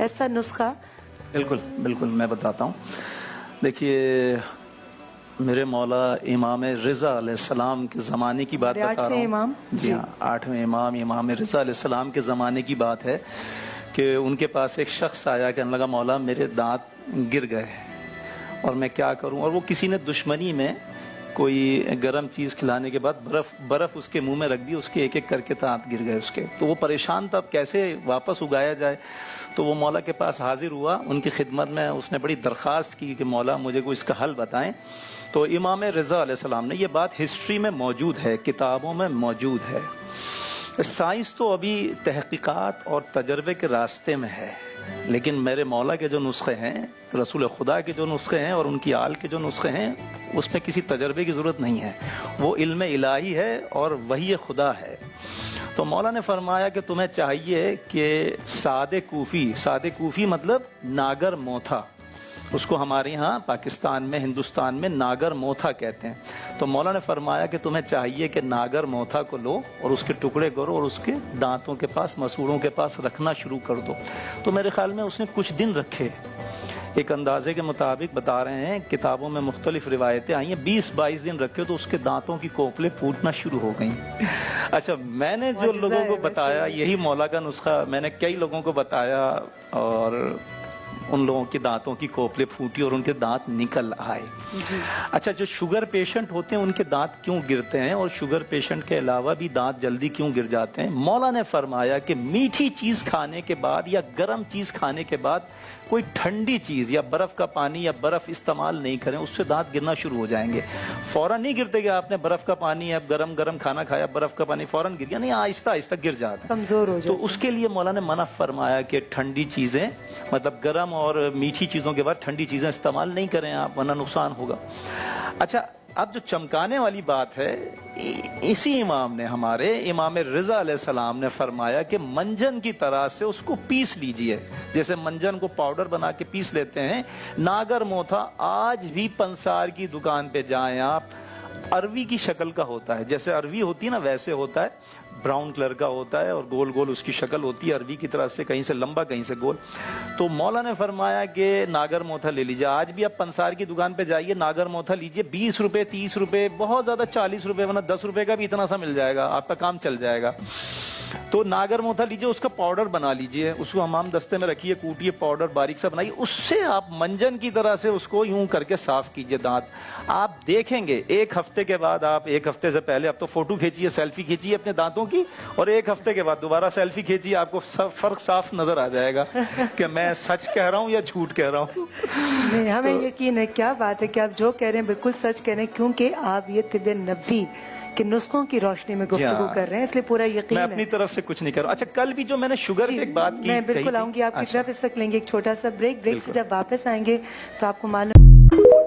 ऐसा नुस्खा? बिल्कुल बिल्कुल, मैं बताता हूँ। देखिए, मेरे मौला इमाम रिज़ा अलैहिस्सलाम के ज़माने की बात बता रहा हूँ। इमाम? जी हाँ, 8वें इमाम इमाम रिज़ा अलैहिस्सलाम के ज़माने की बात है कि उनके पास एक शख्स आया, कहने लगा मौला मेरे दांत गिर गए और मैं क्या करूं। और वो किसी ने दुश्मनी में कोई गर्म चीज़ खिलाने के बाद बर्फ़ उसके मुंह में रख दी, उसके एक एक करके दांत गिर गए उसके। तो वो परेशान था, अब कैसे वापस उगाया जाए। तो वो मौला के पास हाजिर हुआ, उनकी खिदमत में उसने बड़ी दरख्वास्त की कि मौला मुझे को इसका हल बताएं। तो इमाम रिज़ा अलैहिस्सलाम ने, ये बात हिस्ट्री में मौजूद है, किताबों में मौजूद है। साइंस तो अभी तहकीकात और तजर्बे के रास्ते में है, लेकिन मेरे मौला के जो नुस्खे हैं, रसूल खुदा के जो नुस्खे हैं और उनकी आल के जो नुस्खे हैं, उसमें किसी तजर्बे की ज़रूरत नहीं है। वो इल्म इलाही है और वही खुदा है। तो मौला ने फरमाया कि तुम्हें चाहिए कि सादे कूफी मतलब नागर मोथा, उसको हमारे यहाँ पाकिस्तान में, हिंदुस्तान में नागर मोथा कहते हैं। तो मौला ने फरमाया कि तुम्हें चाहिए कि नागर मोथा को लो और उसके टुकड़े करो और उसके दांतों के पास, मसूड़ों के पास रखना शुरू कर दो। तो मेरे ख्याल में उसने कुछ दिन रखे, एक अंदाजे के मुताबिक बता रहे हैं, किताबों में मुख्तलिफ रिवायतें आई हैं, 20-22 दिन रखे तो उसके दांतों की कोपलें फूटना शुरू हो गई। अच्छा, मैंने जो लोगों को बताया, यही मौला का नुस्खा मैंने कई लोगों को बताया और उन लोगों के दांतों की कोपले फूटी और उनके दांत निकल आए। अच्छा, जो शुगर पेशेंट होते हैं उनके दांत क्यों गिरते हैं और शुगर पेशेंट के अलावा भी दांत जल्दी क्यों गिर जाते हैं? मौला ने फरमाया कि मीठी चीज खाने के बाद या गर्म चीज खाने के बाद कोई ठंडी चीज या बर्फ का पानी या बर्फ इस्तेमाल नहीं करें, उससे दांत गिरना शुरू हो जाएंगे। फौरन नहीं गिरते कि आपने बर्फ का पानी या गरम खाना खाया, बर्फ का पानी फौरन गिर गया, नहीं, आहिस्ता आहिस्ता गिर जाता है, कमजोर हो जाता। तो उसके लिए मौला ने मना फरमाया कि ठंडी चीजें, मतलब गर्म और मीठी चीजों के बाद ठंडी चीजें इस्तेमाल नहीं करें आप, वरना नुकसान होगा। अच्छा, अब जो चमकाने वाली बात है, इसी इमाम ने, हमारे इमाम रिज़ा अलैहिस्सलाम ने फरमाया कि मंजन की तरह से उसको पीस लीजिए, जैसे मंजन को पाउडर बना के पीस लेते हैं। नागर मोथा आज भी पंसार की दुकान पे जाएं आप, अरवी की शक्ल का होता है, जैसे अरवी होती है ना वैसे होता है, ब्राउन कलर का होता है और गोल गोल उसकी शक्ल होती है अरवी की तरह से, कहीं से लंबा कहीं से गोल। तो मौला ने फरमाया कि नागर मोथा ले लीजिए, आज भी आप पंसार की दुकान पे जाइए, नागर मोथा लीजिए, 20 रुपए 30 रुपए, बहुत ज्यादा 40 रुपए, वरना 10 रुपए का भी इतना सा मिल जाएगा, आपका काम चल जाएगा। तो नागर मोथा लीजिए, उसका पाउडर बना लीजिए, उसको हमाम दस्ते में रखिए, कूटिए, पाउडर बारीक सा बनाइए, उससे आप मंजन की तरह से उसको यूं करके साफ कीजिए दांत। आप देखेंगे एक हफ्ते के बाद, आप एक हफ्ते से पहले अब तो फोटो खींचिए, सेल्फी खींचिए अपने दांतों की, और एक हफ्ते के बाद दोबारा सेल्फी खींचिए, आपको फर्क साफ नजर आ जाएगा कि मैं सच कह रहा हूँ या झूठ कह रहा हूँ। नहीं, हमें यकीन है, क्या बात है कि आप जो कह रहे हैं बिल्कुल सच कह रहे हैं, क्योंकि आप ये तिब्बे नबी कि नुस्खों की रोशनी में गुफ्तगू कर रहे हैं, इसलिए पूरा यकीन है। मैं अपनी तरफ से कुछ नहीं कर रहा। अच्छा, कल भी जो मैंने शुगर की एक बात की, मैं बिल्कुल आऊंगी आपकी तरफ, इस वक्त लेंगे एक छोटा सा ब्रेक से जब वापस आएंगे तो आपको मालूम